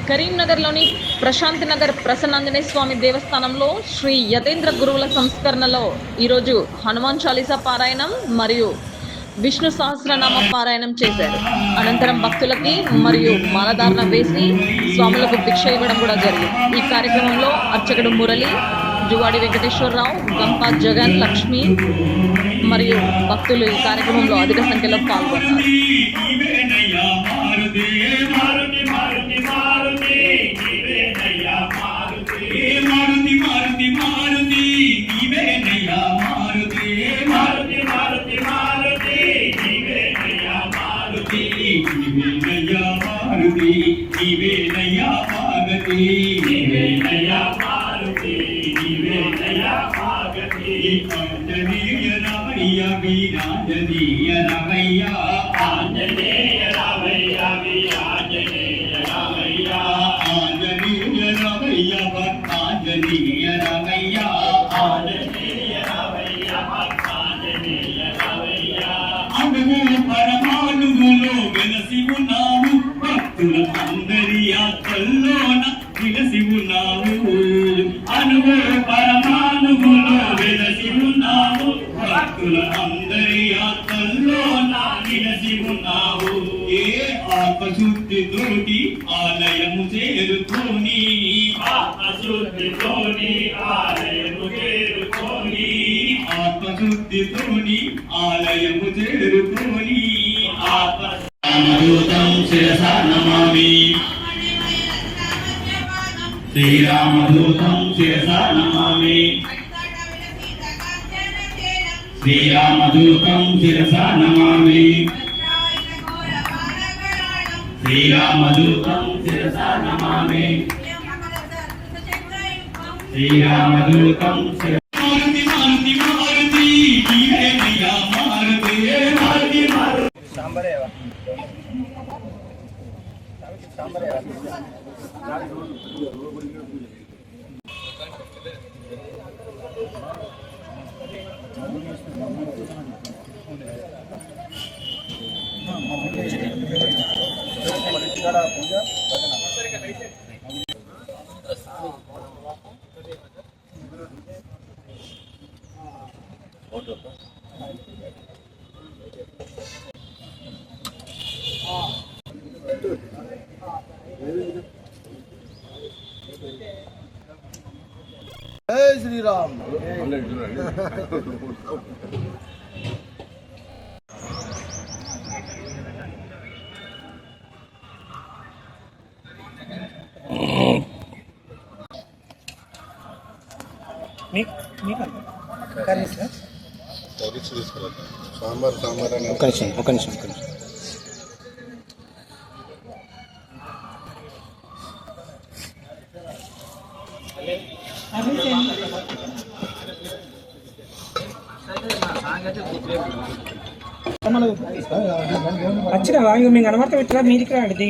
కరీంనగర్లోని ప్రశాంత్ నగర్ ప్రసన్నాంజనేయ స్వామి దేవస్థానంలో శ్రీ యతేంద్ర గురువుల సంస్కరణలో ఈరోజు హనుమాన్ చాలీసా పారాయణం మరియు విష్ణు సహస్రనామ పారాయణం చేశారు. అనంతరం భక్తులకి మరియు మాలధారణ వేసి స్వాములకు భిక్ష ఇవ్వడం కూడా జరిగింది. ఈ కార్యక్రమంలో అర్చకుడు మురళి, జువాడి వెంకటేశ్వరరావు, గంపా జగన్, లక్ష్మి మరియు భక్తులు ఈ కార్యక్రమంలో అధిక సంఖ్యలో పాల్గొన్నారు. పరమాణువులో వెలసి ఉన్నావు, భక్తుల అందరి ఆత్మల్లోన విలసి ఉన్నావు. అనువు పరమాణువులో వెలసి ఉన్నావు, భక్తుల అందరి ఆత్మల్లోన విలసి ఉన్నావు. ఏ ఆత్మశుద్ధితోటి ఆలయము చేరుకోని, ఆత్మశుద్ధితోని ఆలయము చేరుకోని, ఆత్మశుద్ధితోని ఆలయము చేరుకోని. ఆత్మదూతం శిరసా నమామి, శ్రీరామదూతం శిరసా నమామి, శ్రీరామదూతం శిరసా నమామి, శ్రీరామదూతం శిరసా నమామి, శ్రీరామదూతం జై శ్రీరామ్. సాంబార్ అని ఒక నిమిషం వచ్చిన మేము కనబడతా పెట్టరా మీదికి రండి.